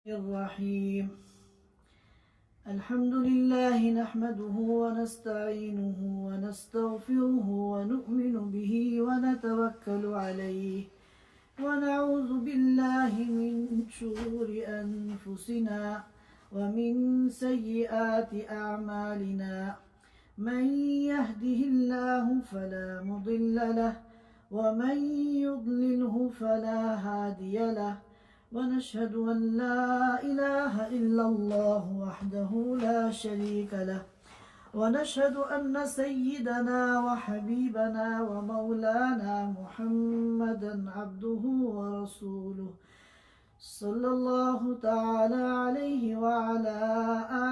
الرحيم. الحمد لله نحمده ونستعينه ونستغفره ونؤمن به ونتوكل عليه ونعوذ بالله من شرور أنفسنا ومن سيئات أعمالنا. من يهده الله فلا مضل له ومن يضلله فلا هادي له، ونشهد أن لا إله إلا الله وحده لا شريك له، ونشهد أن سيدنا وحبيبنا ومولانا محمدا عبده ورسوله صلى الله تعالى عليه وعلى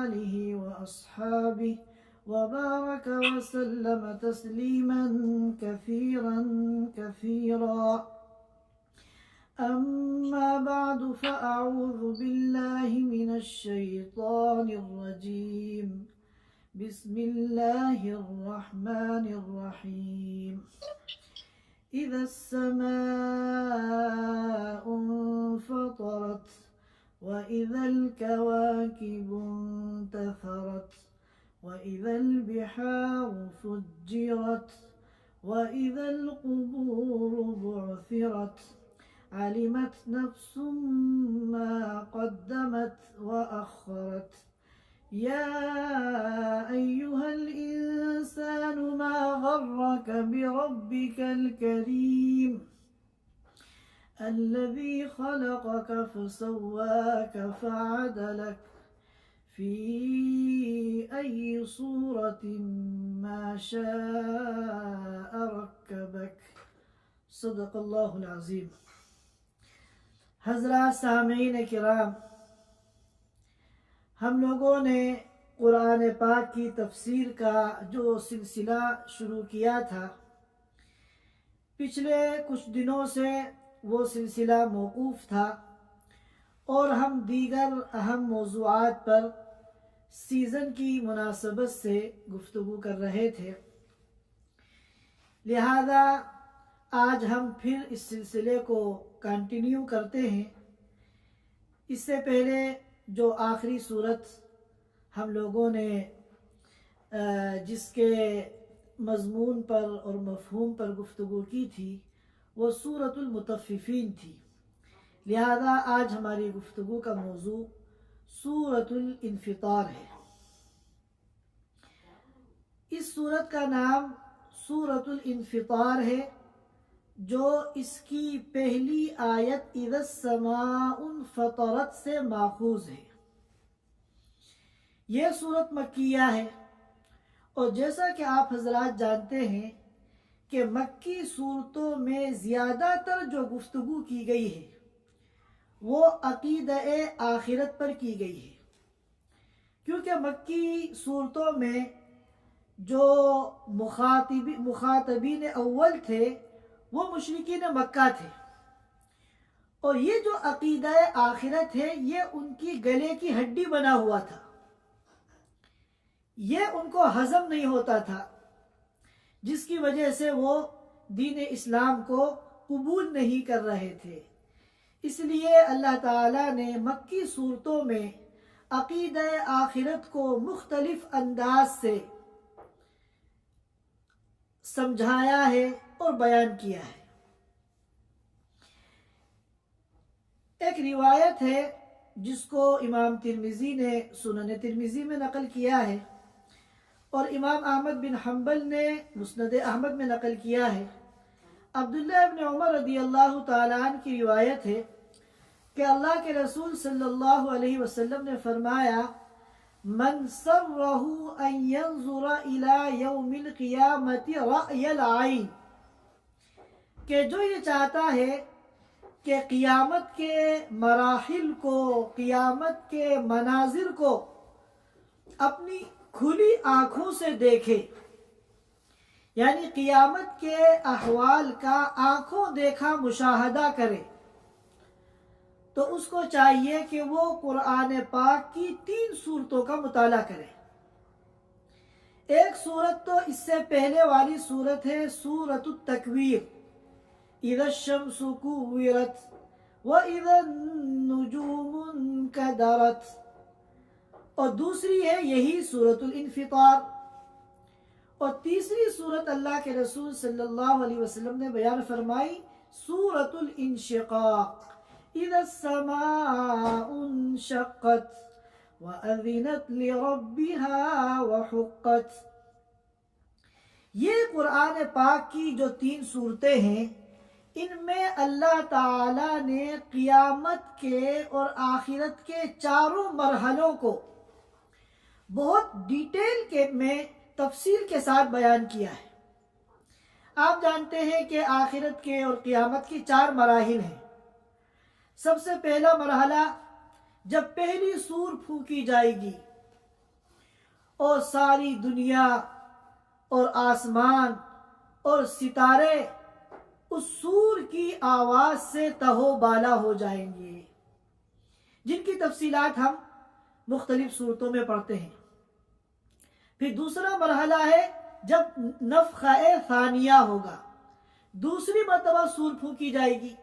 آله وأصحابه وبارك وسلم تسليما كثيرا كثيرا. أما بعد فأعوذ بالله من الشيطان الرجيم. بسم الله الرحمن الرحيم. إذا السماء انفطرت وإذا الكواكب انتثرت وإذا البحار فجرت وإذا القبور بعثرت علمت نفس ما قدمت وأخرت. يا أيها الإنسان ما غرك بربك الكريم الذي خلقك فسواك فعدلك في أي صورة ما شاء ركبك. صدق اللہ العظیم. حضرات سامعین کرام، ہم لوگوں نے قرآن پاک کی تفسیر کا جو سلسلہ شروع کیا تھا، پچھلے کچھ دنوں سے وہ سلسلہ موقوف تھا اور ہم دیگر اہم موضوعات پر سیزن کی مناسبت سے گفتگو کر رہے تھے. لہذا آج ہم پھر اس سلسلے کو کنٹینیو کرتے ہیں. اس سے پہلے جو آخری صورت ہم لوگوں نے جس کے مضمون پر اور مفہوم پر گفتگو کی تھی وہ سورۃ المطففین تھی. لہذا آج ہماری گفتگو کا موضوع سورۃ الانفطار ہے. اس سورت کا نام سورۃ الانفطار ہے، جو اس کی پہلی آیت اذا السماء انفطرت سے ماخوذ ہے. یہ سورت مکیہ ہے، اور جیسا کہ آپ حضرات جانتے ہیں کہ مکی صورتوں میں زیادہ تر جو گفتگو کی گئی ہے وہ عقیدہ آخرت پر کی گئی ہے، کیونکہ مکی صورتوں میں جو مخاطبین اول تھے وہ مشرکین مکہ تھے، اور یہ جو عقیدہ آخرت ہے یہ ان کی گلے کی ہڈی بنا ہوا تھا. یہ ان کو ہضم نہیں ہوتا تھا، جس کی وجہ سے وہ دین اسلام کو قبول نہیں کر رہے تھے. اس لیے اللہ تعالیٰ نے مکی صورتوں میں عقیدہ آخرت کو مختلف انداز سے سمجھایا ہے اور بیان کیا ہے. ایک روایت ہے جس کو امام ترمذی نے سنن ترمذی میں نقل کیا ہے، اور امام احمد بن حنبل نے مسند احمد میں نقل کیا ہے. عبداللہ ابن عمر رضی اللہ تعالیٰ عنہ کی روایت ہے کہ اللہ کے رسول صلی اللہ علیہ وسلم نے فرمایا: من سرہ ان ينظر الى یوم القیامت رأی العین، کہ جو یہ چاہتا ہے کہ قیامت کے مراحل کو، قیامت کے مناظر کو اپنی کھلی آنکھوں سے دیکھے، یعنی قیامت کے احوال کا آنکھوں دیکھا مشاہدہ کرے، تو اس کو چاہیے کہ وہ قرآن پاک کی 3 صورتوں کا مطالعہ کرے. ایک صورت تو اس سے پہلے والی صورت ہے سورۃ التکویر، اذا الشمس كورت وإذا النجوم انکدرت، اور دوسری ہے یہی سورۃ الانفطار، اور تیسری سورت اللہ کے رسول صلی اللہ علیہ وسلم نے بیان فرمائی سورۃ الانشقاق، اذا السماء انشقت وَأَذِنَتْ لِرَبِّهَا وَحُقَّتْ۔ یہ قرآن پاک کی جو 3 صورتیں ہیں، ان میں اللہ تعالی نے قیامت کے اور آخرت کے چاروں مرحلوں کو بہت ڈیٹیل میں تفصیل کے ساتھ بیان کیا ہے۔ آپ جانتے ہیں کہ آخرت کے اور قیامت کی 4 مراحل ہیں۔ سب سے پہلا مرحلہ جب پہلی سور پھونکی جائے گی اور ساری دنیا اور آسمان اور ستارے اس سور کی آواز سے تہو بالا ہو جائیں گے، جن کی تفصیلات ہم مختلف صورتوں میں پڑھتے ہیں۔ پھر دوسرا مرحلہ ہے جب نفخہ ثانیہ ہوگا، دوسری مرتبہ سور پھونکی جائے گی،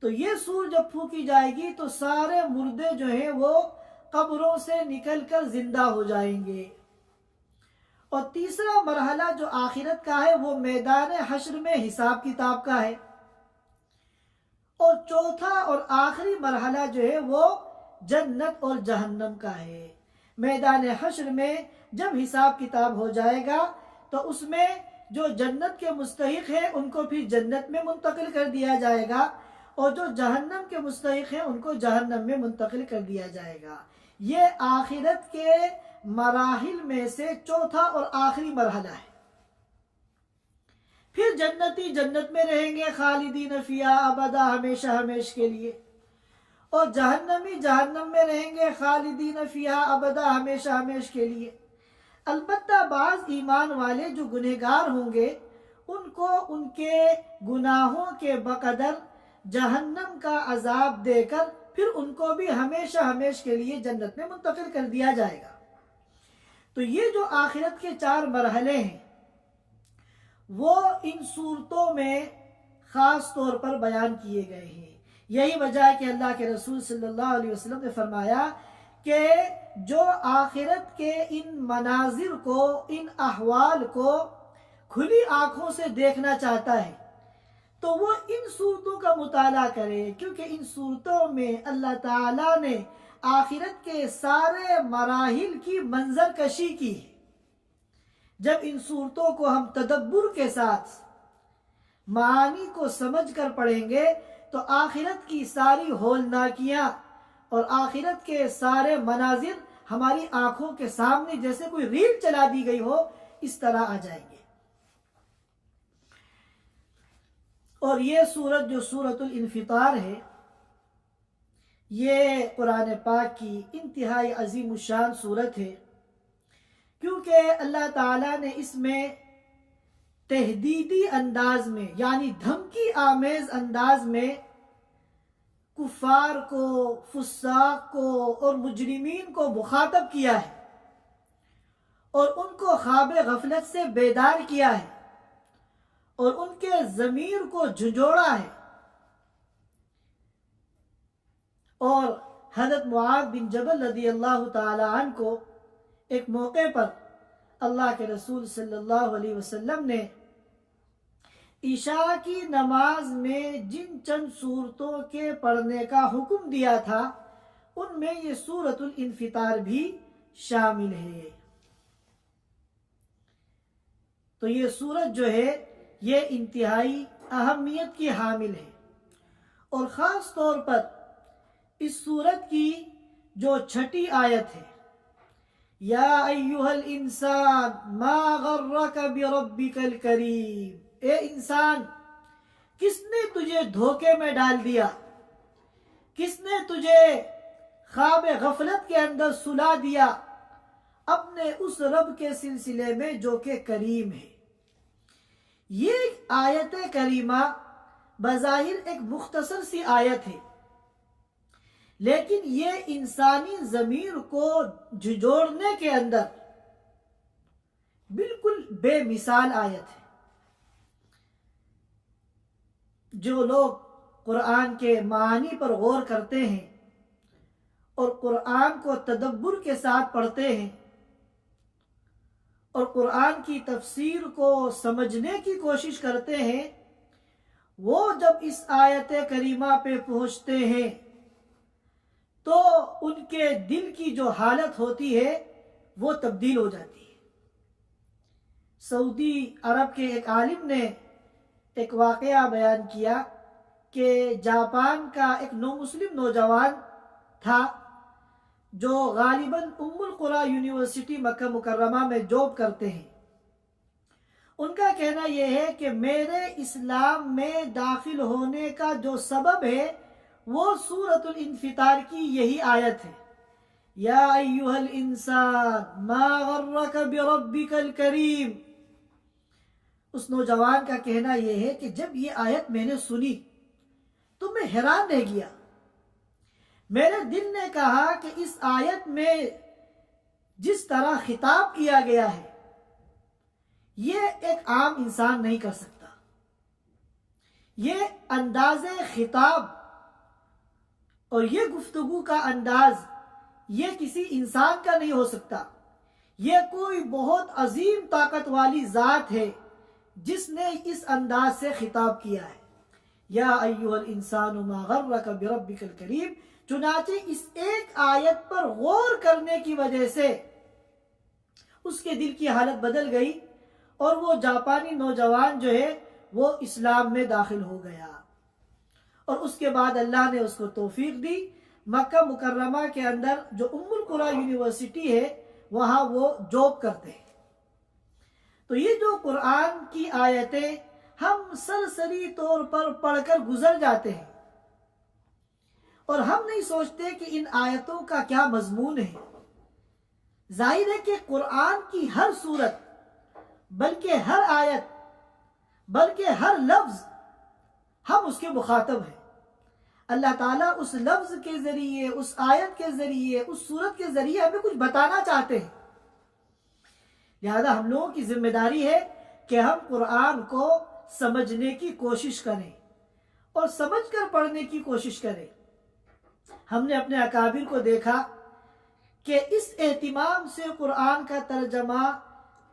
تو یہ سور جب پھونکی جائے گی تو سارے مردے جو ہیں وہ قبروں سے نکل کر زندہ ہو جائیں گے۔ اور تیسرا مرحلہ جو آخرت کا ہے وہ میدان حشر میں حساب کتاب کا ہے۔ اور چوتھا اور آخری مرحلہ جو ہے وہ جنت اور جہنم کا ہے۔ میدان حشر میں جب حساب کتاب ہو جائے گا تو اس میں جو جنت کے مستحق ہیں ان کو پھر جنت میں منتقل کر دیا جائے گا، اور جو جہنم کے مستحق ہیں ان کو جہنم میں منتقل کر دیا جائے گا۔ یہ آخرت کے مراحل میں سے چوتھا اور آخری مرحلہ ہے۔ پھر جنتی جنت میں رہیں گے خالدین فیہا ابدا، ہمیشہ ہمیش کے لیے، اور جہنمی جہنم میں رہیں گے خالدین فیہا ابدا، ہمیشہ ہمیش کے لیے۔ البتہ بعض ایمان والے جو گنہگار ہوں گے ان کو ان کے گناہوں کے بقدر جہنم کا عذاب دے کر پھر ان کو بھی ہمیشہ ہمیش کے لیے جنت میں منتقل کر دیا جائے گا۔ تو یہ جو آخرت کے 4 مرحلے ہیں وہ ان صورتوں میں خاص طور پر بیان کیے گئے ہیں۔ یہی وجہ ہے کہ اللہ کے رسول صلی اللہ علیہ وسلم نے فرمایا کہ جو آخرت کے ان مناظر کو، ان احوال کو کھلی آنکھوں سے دیکھنا چاہتا ہے تو وہ ان صورتوں کا مطالعہ کرے، کیونکہ ان صورتوں میں اللہ تعالیٰ نے آخرت کے سارے مراحل کی منظر کشی کی ہے۔ جب ان صورتوں کو ہم تدبر کے ساتھ معانی کو سمجھ کر پڑھیں گے تو آخرت کی ساری ہولناکیاں اور آخرت کے سارے مناظر ہماری آنکھوں کے سامنے جیسے کوئی ریل چلا دی گئی ہو اس طرح آ جائیں گے۔ اور یہ سورت جو سورۃ الانفطار ہے یہ قرآن پاک کی انتہائی عظیم الشان سورت ہے، کیونکہ اللہ تعالیٰ نے اس میں تہدیدی انداز میں یعنی دھمکی آمیز انداز میں کفار کو، فساق کو اور مجرمین کو مخاطب کیا ہے اور ان کو خواب غفلت سے بیدار کیا ہے اور ان کے ضمیر کو جھنجھوڑا ہے۔ اور حضرت معاذ بن جبل رضی اللہ تعالی عنہ کو ایک موقع پر اللہ کے رسول صلی اللہ علیہ وسلم نے عشاء کی نماز میں جن چند صورتوں کے پڑھنے کا حکم دیا تھا ان میں یہ سورۃ الانفطار بھی شامل ہے۔ تو یہ سورت جو ہے یہ انتہائی اہمیت کی حامل ہے، اور خاص طور پر اس سورت کی جو 6ٹھی آیت ہے، یا ایھا الانسان ما غرک بربک الکریم، اے انسان کس نے تجھے دھوکے میں ڈال دیا، کس نے تجھے خواب غفلت کے اندر سلا دیا اپنے اس رب کے سلسلے میں جو کہ کریم ہے۔ یہ آیت کریمہ بظاہر ایک مختصر سی آیت ہے، لیکن یہ انسانی ضمیر کو جھنجھوڑنے کے اندر بالکل بے مثال آیت ہے۔ جو لوگ قرآن کے معانی پر غور کرتے ہیں اور قرآن کو تدبر کے ساتھ پڑھتے ہیں اور قرآن کی تفسیر کو سمجھنے کی کوشش کرتے ہیں، وہ جب اس آیت کریمہ پہ پہنچتے ہیں تو ان کے دل کی جو حالت ہوتی ہے وہ تبدیل ہو جاتی ہے۔ سعودی عرب کے ایک عالم نے ایک واقعہ بیان کیا کہ جاپان کا ایک نو مسلم نوجوان تھا جو غالباً ام القریٰ یونیورسٹی مکہ مکرمہ میں جاب کرتے ہیں۔ ان کا کہنا یہ ہے کہ میرے اسلام میں داخل ہونے کا جو سبب ہے وہ سورۃ الانفطار کی یہی آیت ہے، یا ایھا الانسان ما غرک بربک الکریم۔ اس نوجوان کا کہنا یہ ہے کہ جب یہ آیت میں نے سنی تو میں حیران رہ گیا۔ میرے دل نے کہا کہ اس آیت میں جس طرح خطاب کیا گیا ہے یہ ایک عام انسان نہیں کر سکتا۔ یہ انداز خطاب اور یہ گفتگو کا انداز یہ کسی انسان کا نہیں ہو سکتا، یہ کوئی بہت عظیم طاقت والی ذات ہے جس نے اس انداز سے خطاب کیا ہے، یا ایھا الانسان ما غرک بربک الکریم۔ چنانچہ اس ایک آیت پر غور کرنے کی وجہ سے اس کے دل کی حالت بدل گئی اور وہ جاپانی نوجوان جو ہے وہ اسلام میں داخل ہو گیا، اور اس کے بعد اللہ نے اس کو توفیق دی، مکہ مکرمہ کے اندر جو ام القریٰ یونیورسٹی ہے وہاں وہ جاب کرتے ہیں۔ تو یہ جو قرآن کی آیتیں ہم سرسری طور پر پڑھ کر گزر جاتے ہیں اور ہم نہیں سوچتے کہ ان آیتوں کا کیا مضمون ہے۔ ظاہر ہے کہ قرآن کی ہر صورت بلکہ ہر آیت بلکہ ہر لفظ ہم اس کے مخاطب ہیں۔ اللہ تعالیٰ اس لفظ کے ذریعے، اس آیت کے ذریعے، اس صورت کے ذریعے ہمیں کچھ بتانا چاہتے ہیں، لہذا ہم لوگوں کی ذمہ داری ہے کہ ہم قرآن کو سمجھنے کی کوشش کریں اور سمجھ کر پڑھنے کی کوشش کریں۔ ہم نے اپنے اکابر کو دیکھا کہ اس اہتمام سے قرآن کا ترجمہ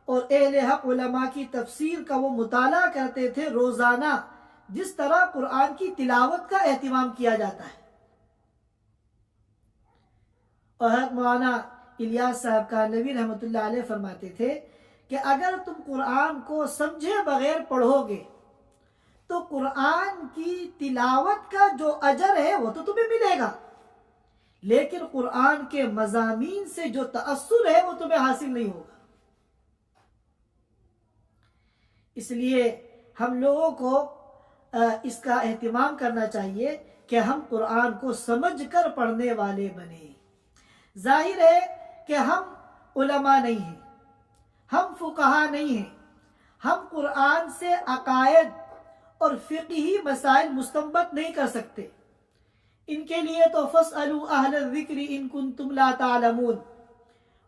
اور اہل حق علماء کی تفسیر کا وہ مطالعہ کرتے تھے روزانہ، جس طرح قرآن کی تلاوت کا اہتمام کیا جاتا ہے۔ اور حضرت مولانا الیاس صاحب کانوی رحمۃ اللہ علیہ فرماتے تھے کہ اگر تم قرآن کو سمجھے بغیر پڑھو گے تو قرآن کی تلاوت کا جو اجر ہے وہ تو تمہیں ملے گا، لیکن قرآن کے مضامین سے جو تأثر ہے وہ تمہیں حاصل نہیں ہوگا۔ اس لیے ہم لوگوں کو اس کا اہتمام کرنا چاہیے کہ ہم قرآن کو سمجھ کر پڑھنے والے بنیں۔ ظاہر ہے کہ ہم علماء نہیں ہیں، ہم فقہا نہیں ہیں، ہم قرآن سے عقائد اور فقہی مسائل مستنبط نہیں کر سکتے۔ ان کے لیے تو فَاسْأَلُوا أَهْلَ الذِّكْرِ إِن كُنتُمْ لَا تَعْلَمُونَ۔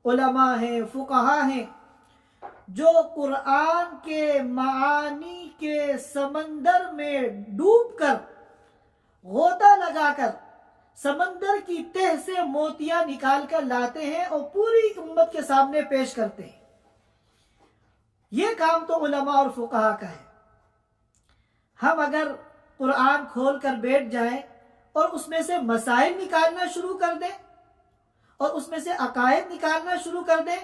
علماء ہیں، فقہا ہیں، جو قرآن کے معانی کے سمندر میں ڈوب کر غوطہ لگا کر سمندر کی تہ سے موتیاں نکال کر لاتے ہیں اور پوری امت کے سامنے پیش کرتے ہیں۔ یہ کام تو علماء اور فقہا کا ہے۔ ہم اگر قرآن کھول کر بیٹھ جائیں اور اس میں سے مسائل نکالنا شروع کر دیں اور اس میں سے عقائد نکالنا شروع کر دیں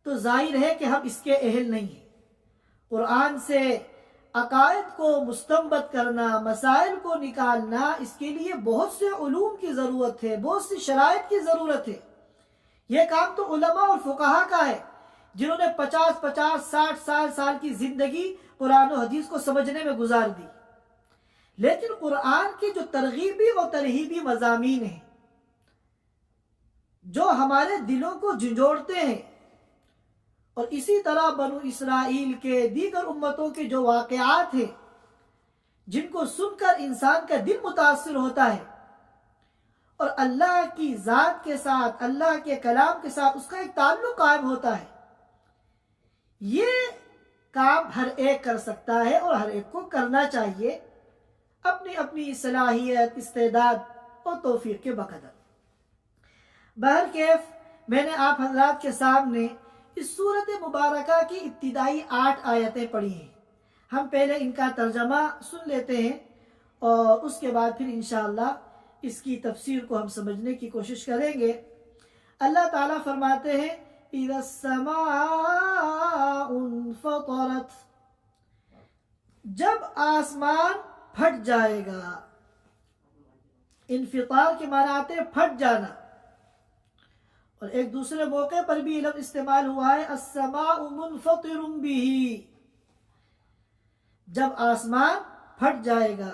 تو ظاہر ہے کہ ہم اس کے اہل نہیں ہیں۔ قرآن سے عقائد کو مستنبط کرنا، مسائل کو نکالنا، اس کے لیے بہت سے علوم کی ضرورت ہے، بہت سی شرائط کی ضرورت ہے۔ یہ کام تو علماء اور فقہا کا ہے جنہوں نے 50 60 کی زندگی قرآن و حدیث کو سمجھنے میں گزار دی۔ لیکن قرآن کی جو ترغیبی اور ترہیبی مضامین ہیں جو ہمارے دلوں کو جھنجھوڑتے ہیں، اور اسی طرح بنو اسرائیل کے دیگر امتوں کے جو واقعات ہیں جن کو سن کر انسان کا دل متاثر ہوتا ہے اور اللہ کی ذات کے ساتھ، اللہ کے کلام کے ساتھ اس کا ایک تعلق قائم ہوتا ہے، یہ کام ہر ایک کر سکتا ہے اور ہر ایک کو کرنا چاہیے اپنی اپنی صلاحیت، استعداد اور توفیق کے بقدر۔ بہرکیف میں نے آپ حضرات کے سامنے اس صورت مبارکہ کی ابتدائی 8 آیتیں پڑھی ہیں. ہم پہلے ان کا ترجمہ سن لیتے ہیں اور اس کے بعد پھر انشاءاللہ اس کی تفسیر کو ہم سمجھنے کی کوشش کریں گے. اللہ تعالیٰ فرماتے ہیں اِذَا السَّمَاءُ انفطرت، جب آسمان پھٹ جائے گا. انفطار کے معنی آتے ہیں پھٹ جانا، اور ایک دوسرے موقع پر بھی یہ لفظ استعمال ہوا ہے السماء منفطر به، جب آسمان پھٹ جائے گا.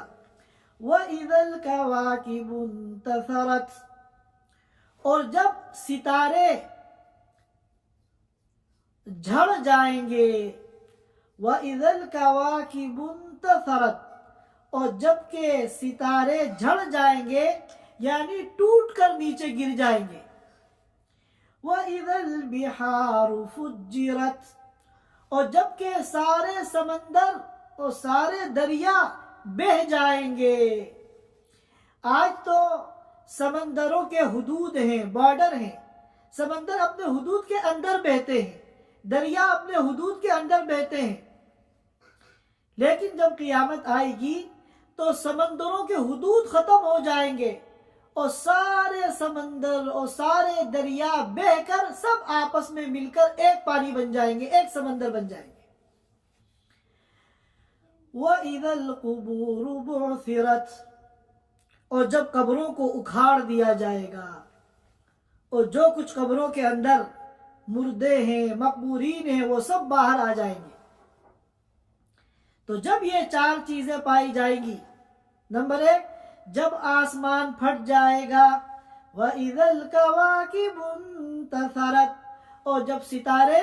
وَإِذَا الْكَوَاكِبُ انتثرت، اور جب ستارے جھڑ جائیں گے. وَإِذَا الْكَوَاكِبُ انتثرت، اور جب کہ ستارے جھڑ جائیں گے یعنی ٹوٹ کر نیچے گر جائیں گے. وَإِذَا الْبِحَارُ فُجِّرَتْ، اور جب کہ سارے سمندر اور سارے دریا بہہ جائیں گے. آج تو سمندروں کے حدود ہیں، بارڈر ہیں، سمندر اپنے حدود کے اندر بہتے ہیں، دریا اپنے حدود کے اندر بہتے ہیں. لیکن جب قیامت آئے گی تو سمندروں کے حدود ختم ہو جائیں گے اور سارے سمندر اور سارے دریا بہہ کر سب آپس میں مل کر ایک پانی بن جائیں گے، ایک سمندر بن جائیں گے. وَإِذَا الْقُبُورُ بُعْثِرَتْ، اور جب قبروں کو اکھاڑ دیا جائے گا اور جو کچھ قبروں کے اندر مردے ہیں، مقبورین ہیں، وہ سب باہر آ جائیں گے. تو جب یہ 4 چیزیں پائی جائیں گی، نمبر 1 جب آسمان پھٹ جائے گا، وَإِذَا الْكَوَاكِبُ انتثرت، اور جب ستارے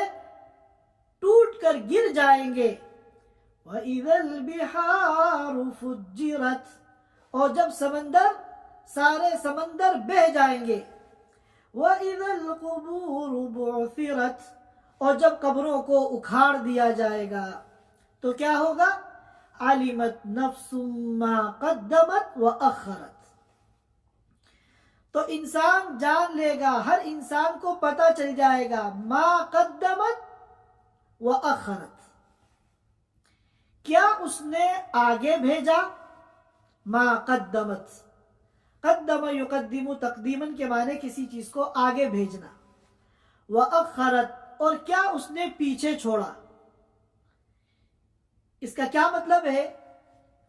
ٹوٹ کر گر جائیں گے. وَإِذَا الْبِحَارُ فُجِّرَتْ، اور جب سارے سمندر بہہ جائیں گے. وَإِذَا الْقُبُورُ بُعْثِرَتْ، اور جب قبروں کو اکھاڑ دیا جائے گا تو کیا ہوگا؟ عَلِمَتْ نَفْسٌ مَا قَدَّمَتْ وَأَخَّرَتْ، تو انسان جان لے گا، ہر انسان کو پتہ چل جائے گا ما قدمت وَأَخَّرَتْ، کیا اس نے آگے بھیجا. ما قدمت، قدم یقدم تقدیماً کے معنی کسی چیز کو آگے بھیجنا. وَأَخَّرَتْ، اور کیا اس نے پیچھے چھوڑا. اس کا کیا مطلب ہے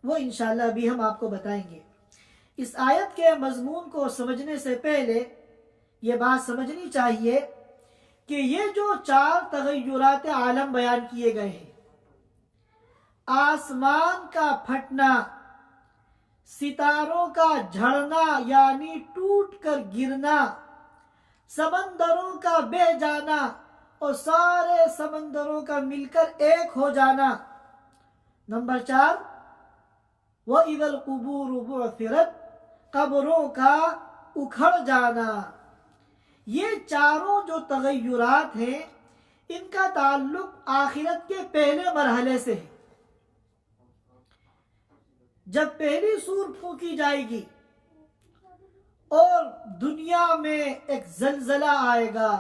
وہ انشاءاللہ ابھی ہم آپ کو بتائیں گے. اس آیت کے مضمون کو سمجھنے سے پہلے یہ بات سمجھنی چاہیے کہ یہ جو 4 تغیرات عالم بیان کیے گئے ہیں، آسمان کا پھٹنا، ستاروں کا جھڑنا یعنی ٹوٹ کر گرنا، سمندروں کا بہہ جانا اور سارے سمندروں کا مل کر ایک ہو جانا. نمبر 4 وَإِذَا الْقُبُورُ بُعْثِرَتْ، قبروں کا اکھڑ جانا. یہ چاروں جو تغیرات ہیں ان کا تعلق آخرت کے پہلے مرحلے سے ہے. جب پہلی سور پھونکی جائے گی اور دنیا میں ایک زلزلہ آئے گا،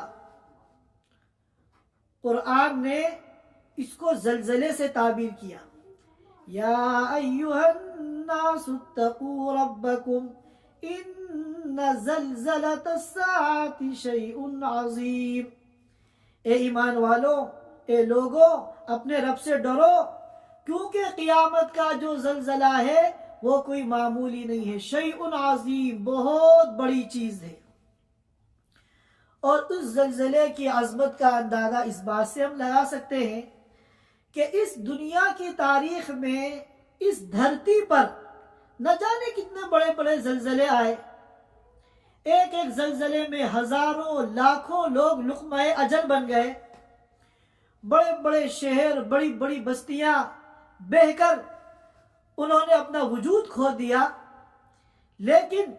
قرآن نے اس کو زلزلے سے تعبیر کیا. یا ایھا الناس اتقوا ربکم ان زلزلۃ الساعۃ شیء عظیم، اے ایمان والو، اے لوگو، اپنے رب سے ڈرو، کیونکہ قیامت کا جو زلزلہ ہے وہ کوئی معمولی نہیں ہے. شیء عظیم، بہت بڑی چیز ہے. اور اس زلزلے کی عظمت کا اندازہ اس بات سے ہم لگا سکتے ہیں کہ اس دنیا کی تاریخ میں اس دھرتی پر نہ جانے کتنے بڑے بڑے زلزلے آئے. ایک ایک زلزلے میں ہزاروں لاکھوں لوگ لقمہ اجل بن گئے. بڑے بڑے شہر، بڑی بڑی بستیاں بہہ کر انہوں نے اپنا وجود کھو دیا. لیکن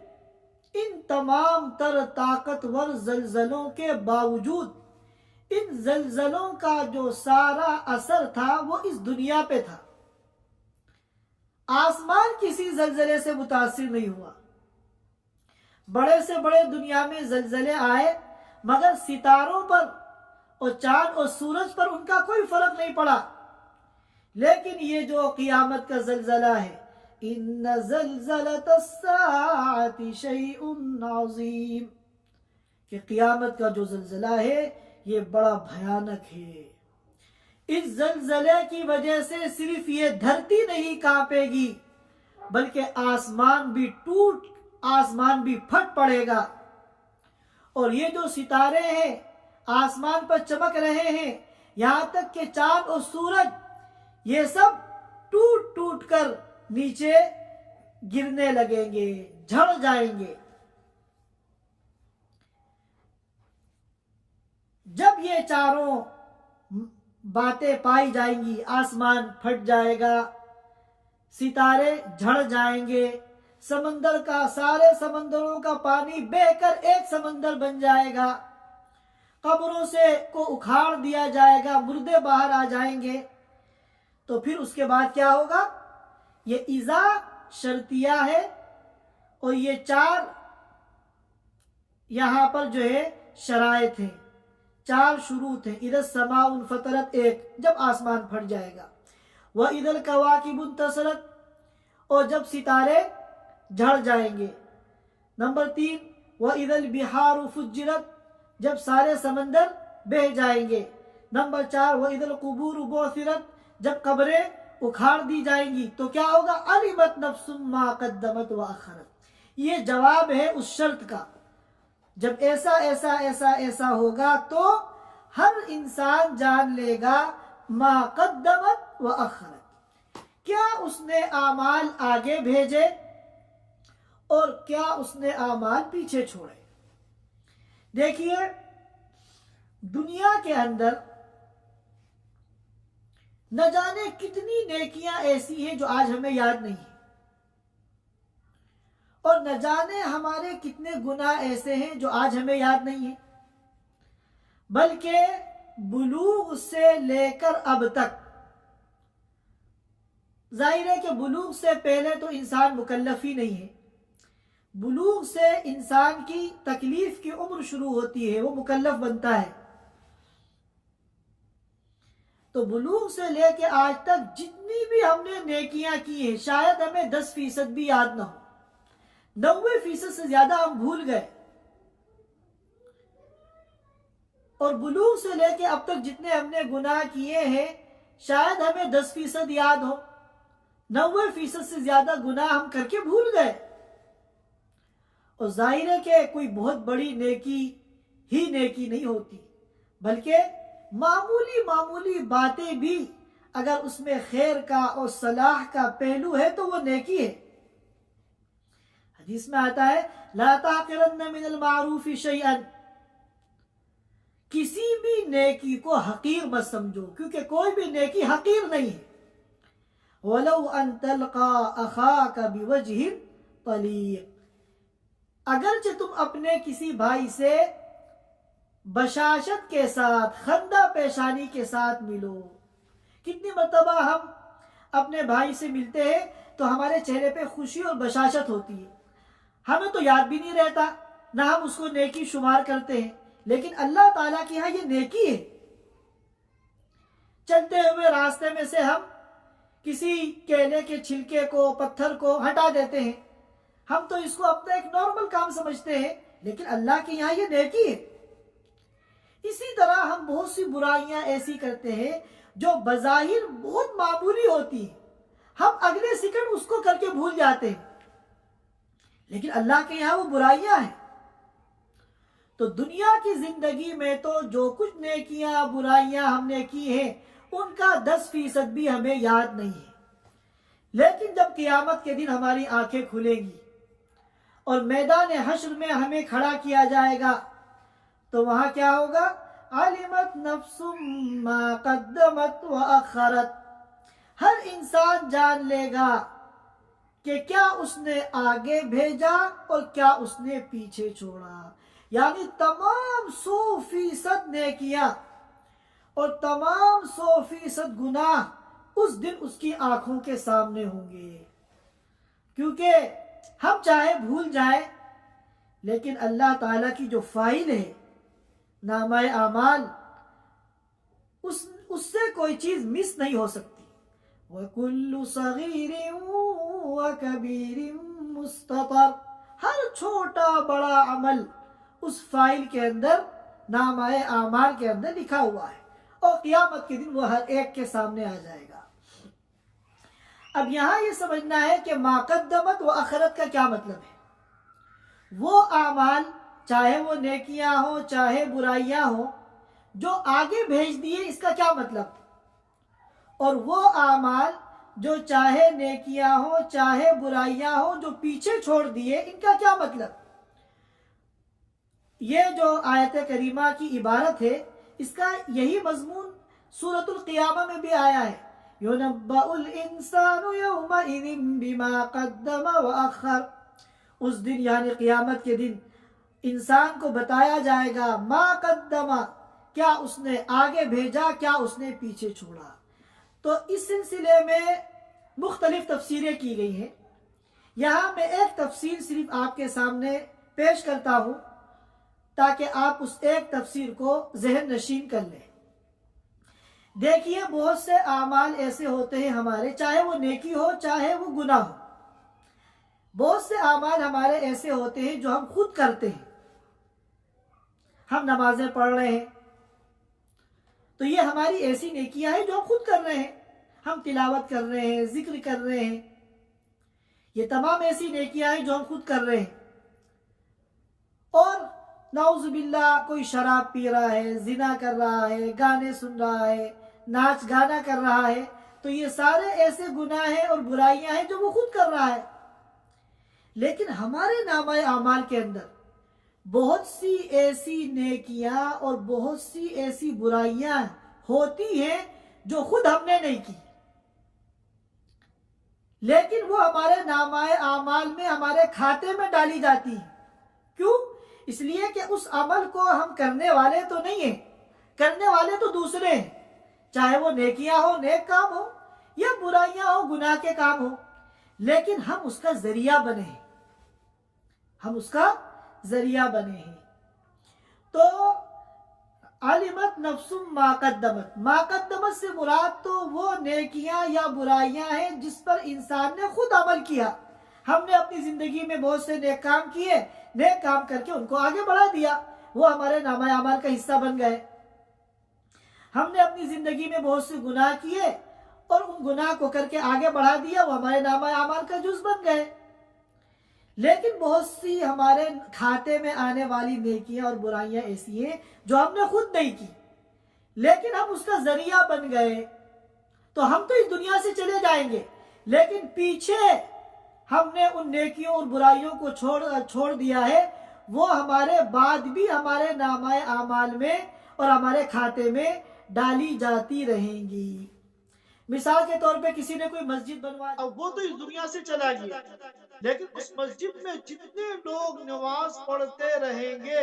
ان تمام تر طاقتور زلزلوں کے باوجود ان زلزلوں کا جو سارا اثر تھا وہ اس دنیا پہ تھا. آسمان کسی زلزلے سے متاثر نہیں ہوا. بڑے سے بڑے دنیا میں زلزلے آئے مگر ستاروں پر اور چاند اور سورج پر ان کا کوئی فرق نہیں پڑا. لیکن یہ جو قیامت کا زلزلہ ہے، ان زلزلۃ الساعۃ شیء عظیم، کہ قیامت کا جو زلزلہ ہے یہ بڑا بھیانک ہے. اس زلزلے کی وجہ سے صرف یہ دھرتی نہیں کانپے گی بلکہ آسمان بھی پھٹ پڑے گا. اور یہ جو ستارے ہیں آسمان پر چمک رہے ہیں، یہاں تک کہ چاند اور سورج، یہ سب ٹوٹ ٹوٹ کر نیچے گرنے لگیں گے، جھڑ جائیں گے. جب یہ چاروں باتیں پائی جائیں گی، آسمان پھٹ جائے گا، ستارے جھڑ جائیں گے، سمندر کا، سارے سمندروں کا پانی بہہ کر ایک سمندر بن جائے گا، قبروں کو اکھاڑ دیا جائے گا، مردے باہر آ جائیں گے. تو پھر اس کے بعد کیا ہوگا؟ یہ اذا شرطیہ ہے اور یہ 4 یہاں پر جو ہے شرائط ہیں، 4 شروط ہیں. اذا السماء انفطرت، ایک، جب آسمان پھٹ جائے گا. وَإِذَا الْكَوَاكِبُ انتَثَرَتْ، اور جب ستارے جھڑ جائیں گے. نمبر 3، وَإِذَا الْبِحَارُ فُجِّرَتْ، جب سارے سمندر بہہ جائیں گے. نمبر 4، وَإِذَا الْقُبُورُ بُعْثِرَتْ، جب قبریں اکھاڑ دی جائیں گی تو کیا ہوگا؟ عَلِمَتْ نَفْسٌ مَا قَدَّمَتْ وَأَخَّرَتْ. یہ جواب ہے اس شرط کا، جب ایسا ایسا ایسا ایسا ہوگا تو ہر انسان جان لے گا ما قدمت و اخرت، کیا اس نے اعمال آگے بھیجے اور کیا اس نے اعمال پیچھے چھوڑے. دیکھیے دنیا کے اندر نہ جانے کتنی نیکیاں ایسی ہیں جو آج ہمیں یاد نہیں ہیں، اور نہ جانے ہمارے کتنے گناہ ایسے ہیں جو آج ہمیں یاد نہیں ہیں. بلکہ بلوغ سے لے کر اب تک، ظاہر ہے کہ بلوغ سے پہلے تو انسان مکلف ہی نہیں ہے. بلوغ سے انسان کی تکلیف کی عمر شروع ہوتی ہے، وہ مکلف بنتا ہے. تو بلوغ سے لے کے آج تک جتنی بھی ہم نے نیکیاں کی ہیں، شاید ہمیں 10% بھی یاد نہ ہو، 90% سے زیادہ ہم بھول گئے. اور بلوغ سے لے کے اب تک جتنے ہم نے گناہ کیے ہیں، شاید ہمیں 10% یاد ہو، 90% سے زیادہ گناہ ہم کر کے بھول گئے. اور ظاہر ہے کہ کوئی بہت بڑی نیکی ہی نیکی نہیں ہوتی، بلکہ معمولی معمولی باتیں بھی اگر اس میں خیر کا اور صلاح کا پہلو ہے تو وہ نیکی ہے. حدیث میں آتا ہے لا تحقرن من المعروف شیئا، کسی بھی نیکی کو حقیر مت سمجھو، کیونکہ کوئی بھی نیکی حقیر نہیں ہے. وَلَوْ أَن تَلْقَى أَخَاكَ بِوَجْهٍ طَلِيقٍ، اگرچہ تم اپنے کسی بھائی سے بشاشت کے ساتھ، خندہ پیشانی کے ساتھ ملو. کتنی مرتبہ ہم اپنے بھائی سے ملتے ہیں تو ہمارے چہرے پہ خوشی اور بشاشت ہوتی ہے، ہمیں تو یاد بھی نہیں رہتا، نہ ہم اس کو نیکی شمار کرتے ہیں، لیکن اللہ تعالیٰ کی ہاں یہ نیکی ہے. چلتے ہوئے راستے میں سے ہم کسی کیلے کے چھلکے کو، پتھر کو ہٹا دیتے ہیں، ہم تو اس کو اپنا ایک نارمل کام سمجھتے ہیں، لیکن اللہ کے یہاں یہ نیکی ہے. اسی طرح ہم بہت سی برائیاں ایسی کرتے ہیں جو بظاہر بہت معمولی ہوتی ہیں، ہم اگلے سیکنڈ اس کو کر کے بھول جاتے ہیں، لیکن اللہ کے یہاں وہ برائیاں ہیں. تو دنیا کی زندگی میں تو جو کچھ نیکیاں برائیاں ہم نے کی ہیں ان کا 10% بھی ہمیں یاد نہیں ہے. لیکن جب قیامت کے دن ہماری آنکھیں کھلیں گی اور میدان حشر میں ہمیں کھڑا کیا جائے گا تو وہاں کیا ہوگا؟ علمت نفس ما قدمت واخرت، ہر انسان جان لے گا کہ کیا اس نے آگے بھیجا اور کیا اس نے پیچھے چھوڑا. یعنی تمام 100% نیکیاں اور تمام 100% گناہ اس دن اس کی آنکھوں کے سامنے ہوں گے. کیونکہ ہم چاہے بھول جائیں لیکن اللہ تعالیٰ کی جو فائل ہے نامہ اعمال، اس سے کوئی چیز مس نہیں ہو سکتی. وَكُلُّ صَغِيرٍ وَكَبِيرٍ مُسْتَطَرٍ، ہر چھوٹا بڑا عمل اس فائل کے اندر، نامہ اعمال کے اندر لکھا ہوا ہے، اور قیامت کے دن وہ ہر ایک کے سامنے آ جائے گا. اب یہاں یہ سمجھنا ہے کہ ما قدمت و اخرت کا کیا مطلب ہے. وہ اعمال، چاہے وہ نیکیاں ہوں چاہے برائیاں ہوں، جو آگے بھیج دیے، اس کا کیا مطلب. اور وہ اعمال جو چاہے نیکیاں ہوں چاہے برائیاں ہوں، جو پیچھے چھوڑ دیے، ان کا کیا مطلب. یہ جو آیت کریمہ کی عبارت ہے، اس کا یہی مضمون سورۃ القیامہ میں بھی آیا ہے. يُنَبَّأُ الْإِنسَانُ يَوْمَئِذٍ بِمَا قَدَّمَ وَأَخَّرَ. اس دن یعنی قیامت کے دن انسان کو بتایا جائے گا ما قدم، کیا اس نے آگے بھیجا، کیا اس نے پیچھے چھوڑا. تو اس سلسلے میں مختلف تفسیریں کی گئی ہیں. یہاں میں ایک تفسیر صرف آپ کے سامنے پیش کرتا ہوں تاکہ آپ اس ایک تفسیر کو ذہن نشین کر لیں. دیکھیے، بہت سے اعمال ایسے ہوتے ہیں ہمارے، چاہے وہ نیکی ہو چاہے وہ گناہ ہو. بہت سے اعمال ہمارے ایسے ہوتے ہیں جو ہم خود کرتے ہیں. ہم نمازیں پڑھ رہے ہیں تو یہ ہماری ایسی نیکیاں ہیں جو ہم خود کر رہے ہیں. ہم تلاوت کر رہے ہیں، ذکر کر رہے ہیں، یہ تمام ایسی نیکیاں ہیں جو ہم خود کر رہے ہیں. اور نعوذ باللہ کوئی شراب پی رہا ہے، زنا کر رہا ہے، گانے سن رہا ہے، ناچ گانا کر رہا ہے، تو یہ سارے ایسے گناہ ہیں اور برائیاں ہیں جو وہ خود کر رہا ہے. لیکن ہمارے نامہ اعمال کے اندر بہت سی ایسی نیکیاں اور بہت سی ایسی برائیاں ہوتی ہیں جو خود ہم نے نہیں کی، لیکن وہ ہمارے نامہ اعمال میں، ہمارے کھاتے میں ڈالی جاتی ہیں. کیوں؟ اس لیے کہ اس عمل کو ہم کرنے والے تو نہیں ہیں، کرنے والے تو دوسرے ہیں. چاہے وہ نیکیاں ہو، نیک کام ہو، یا برائیاں ہو، گناہ کے کام ہو، لیکن ہم اس کا ذریعہ بنے ہیں، ہم اس کا ذریعہ بنے ہیں. تو علمت نفس ما قدمت، ما قدمت سے مراد تو وہ نیکیاں یا برائیاں ہیں جس پر انسان نے خود عمل کیا. ہم نے اپنی زندگی میں بہت سے نیک کام کیے، نیک کام کر کے ان کو آگے بڑھا دیا، وہ ہمارے نامہ اعمال کا حصہ بن گئے. ہم نے اپنی زندگی میں بہت سے گناہ کیے اور ان گناہ کو کر کے آگے بڑھا دیا، وہ ہمارے نامہ اعمال کا جز بن گئے. لیکن بہت سی ہمارے کھاتے میں آنے والی نیکیاں اور برائیاں ایسی ہیں جو ہم نے خود نہیں کی، لیکن ہم اس کا ذریعہ بن گئے. تو ہم تو اس دنیا سے چلے جائیں گے، لیکن پیچھے ہم نے ان نیکیوں اور برائیوں کو چھوڑ دیا ہے، وہ ہمارے بعد بھی ہمارے نامہ اعمال میں اور ہمارے کھاتے میں ڈالی جاتی رہیں گی. مثال کے طور پہ کسی نے کوئی مسجد بنوا، اب وہ تو اس دنیا سے چلا گیا، لیکن اس مسجد میں جتنے لوگ نماز پڑھتے رہیں گے،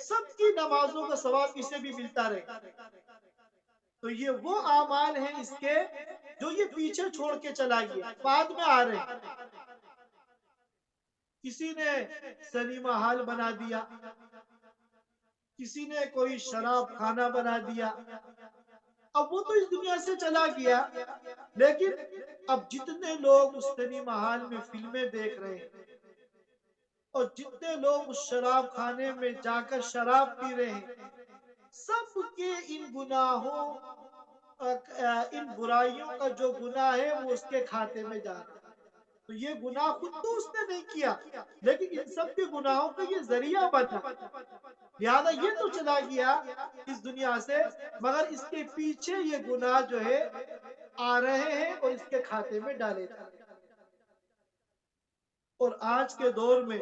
سب کی نمازوں کا ثواب اسے بھی ملتا رہے گا. تو یہ وہ اعمال ہیں اس کے جو یہ پیچھے چھوڑ کے چلا گیا، بعد میں آ رہے ہیں. کسی نے سنیما ہال بنا دیا، کسی نے کوئی شراب خانہ بنا دیا. اب وہ تو اس دنیا سے چلا گیا، لیکن اب جتنے لوگ اس سنیما ہال میں فلمیں دیکھ رہے ہیں اور جتنے لوگ اس شراب خانے میں جا کر شراب پی رہے ہیں، سب کے ان گناہوں، ان برائیوں کا جو گناہ ہے وہ اس کے کھاتے میں جا رہا ہے. تو یہ گناہ خود تو اس نے نہیں کیا، لیکن ان سب کے گناہوں کا یہ ذریعہ بنا، لہذا یہ تو چلا گیا اس دنیا سے، مگر اس کے پیچھے یہ گناہ جو ہے آ رہے ہیں اور اس کے کھاتے میں ڈالے جا رہے ہیں. اور آج کے دور میں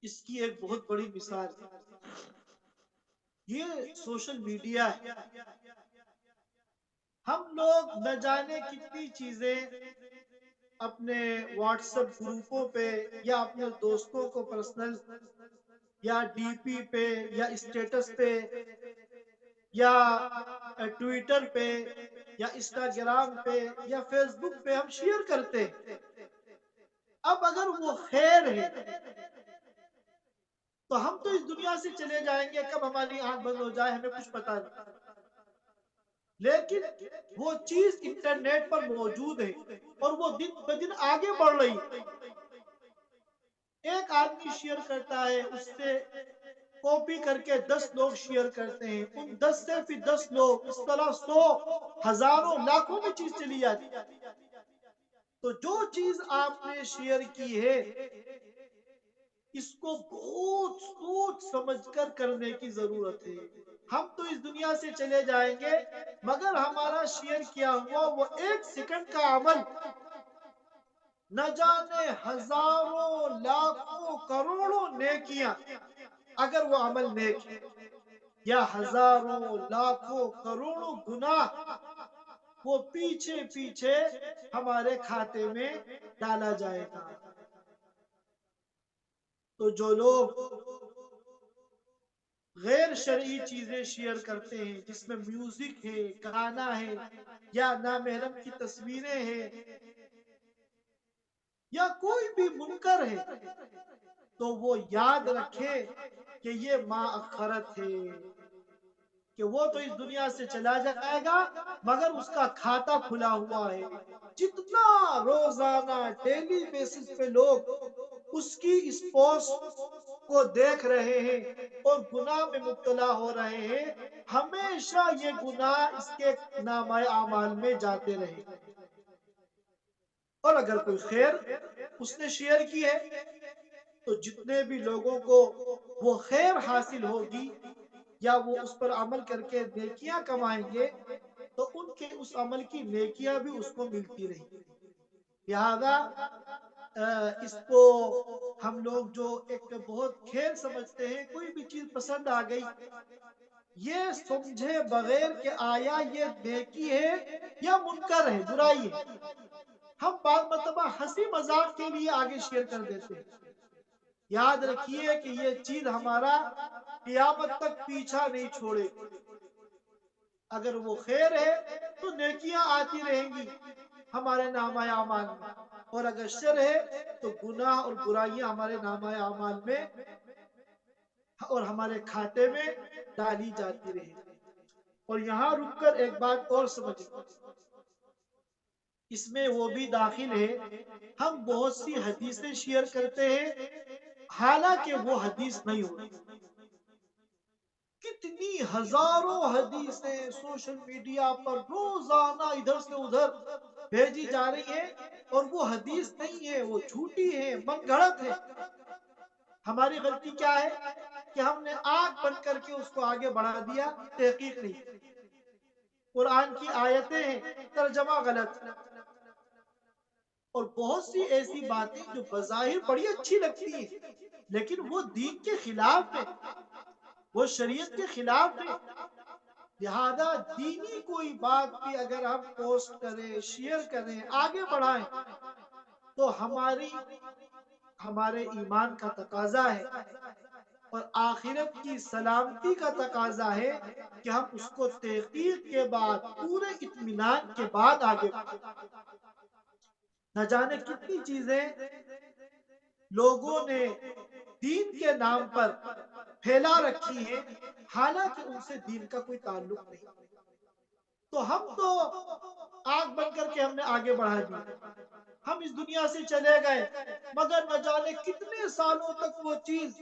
اس کی ایک بہت بڑی مثال یہ سوشل میڈیا ہے. ہم لوگ نہ جانے کتنی چیزیں اپنے واٹس ایپ گروپوں پہ یا اپنے دوستوں کو پرسنل یا ڈی پی پہ یا اسٹیٹس پہ یا ٹویٹر پہ یا انسٹاگرام پہ یا فیس بک پہ ہم شیئر کرتے ہیں. اب اگر وہ خیر ہے تو ہم تو اس دنیا سے چلے جائیں گے، کب ہماری آنکھ بند ہو جائے ہمیں کچھ پتا نہیں، لیکن وہ چیز انٹرنیٹ پر موجود ہے اور وہ دن بہ دن آگے بڑھ رہی. ایک آدمی شیئر کرتا ہے، اس سے کاپی کر کے 10 لوگ شیئر کرتے ہیں، ان 10 سے پھر 10 لوگ، اس طرح 100 ہزاروں لاکھوں میں چیز چلی جاتی. تو جو چیز آپ نے شیئر کی ہے اس کو بہت سوچ سمجھ کر کرنے کی ضرورت ہے. ہم تو اس دنیا سے چلے جائیں گے مگر ہمارا شیئر کیا ہوا وہ 1 سیکنڈ کا عمل نہ جانے ہزاروں لاکھوں کروڑوں نیکیاں، اگر وہ عمل نیک ہے، یا ہزاروں لاکھوں کروڑوں گناہ وہ پیچھے پیچھے ہمارے کھاتے میں ڈالا جائے گا. تو جو لوگ غیر شرعی چیزیں شیئر کرتے ہیں جس میں میوزک ہے، گانا ہے، یا نامحرم کی تصویریں ہیں، یا کوئی بھی منکر ہے، تو وہ یاد رکھے کہ یہ مآخرت ہے، کہ وہ تو اس دنیا سے چلا جائے گا مگر اس کا کھاتا کھلا ہوا ہے. جتنا روزانہ ڈیلی بیسس پہ لوگ اس کی اس پوسٹ کو دیکھ رہے ہیں اور گناہ میں مبتلا ہو رہے ہیں، ہمیشہ یہ گناہ اس کے نامہ اعمال میں جاتے رہے. اور اگر کوئی خیر اس نے شیئر کی ہے تو جتنے بھی لوگوں کو وہ خیر حاصل ہوگی یا وہ اس پر عمل کر کے نیکیاں کمائیں گے تو ان کے اس عمل کی نیکیاں بھی اس کو ملتی رہیں. لہذا اس کو ہم لوگ جو ایک بہت خیر سمجھتے ہیں، کوئی بھی چیز پسند آ گئی، یہ سمجھے بغیر کہ آیا یہ نیکی ہے یا منکر ہے، برائی ہے، ہم بعض مرتبہ ہنسی مذاق کے لیے آگے شیئر کر دیتے ہیں. یاد رکھیے کہ یہ چیز ہمارا قیامت تک پیچھا نہیں چھوڑے. اگر وہ خیر ہے تو نیکیاں آتی رہیں گی ہمارے نامہ اعمال میں، اور اگر شر ہے تو گناہ اور برائیاں ہمارے نامہ اعمال میں اور ہمارے کھاتے میں ڈالی جاتی رہے. اور یہاں رک کر ایک بات اور سمجھیں، اس میں وہ بھی داخل ہے، ہم بہت سی حدیثیں شیئر کرتے ہیں حالانکہ وہ حدیث نہیں ہوتی. کتنی ہزاروں حدیثیں سوشل میڈیا پر روزانہ ادھر سے ادھر بھیجی جا رہی ہیں اور وہ حدیث نہیں ہے، وہ جھوٹی ہے، من گھڑت ہے. ہماری غلطی کیا ہے کہ ہم نے آنکھ بند کر کے اس کو آگے بڑھا دیا، تحقیق نہیں. قرآن کی آیتیں ہیں، ترجمہ غلط، اور بہت سی ایسی باتیں جو بظاہر بڑی اچھی لگتی ہیں لیکن وہ دین کے خلاف ہے، وہ شریعت کے خلاف ہے. لہذا دینی کوئی بات بھی اگر ہم پوسٹ کریں، شیئر کریں، آگے بڑھائیں تو ہمارے ایمان کا تقاضا ہے اور آخرت کی سلامتی کا تقاضا ہے کہ ہم اس کو تحقیق کے بعد پورے اطمینان کے بعد آگے بڑھائیں. نہ جانے کتنی چیزیں لوگوں نے دین کے نام پر پھیلا رکھی ہیں حالانکہ ان سے دین کا کوئی تعلق نہیں. تو ہم تو آنکھ بند کر کے ہم نے آگے بڑھا دی، ہم اس دنیا سے چلے گئے مگر نہ جانے کتنے سالوں تک وہ چیز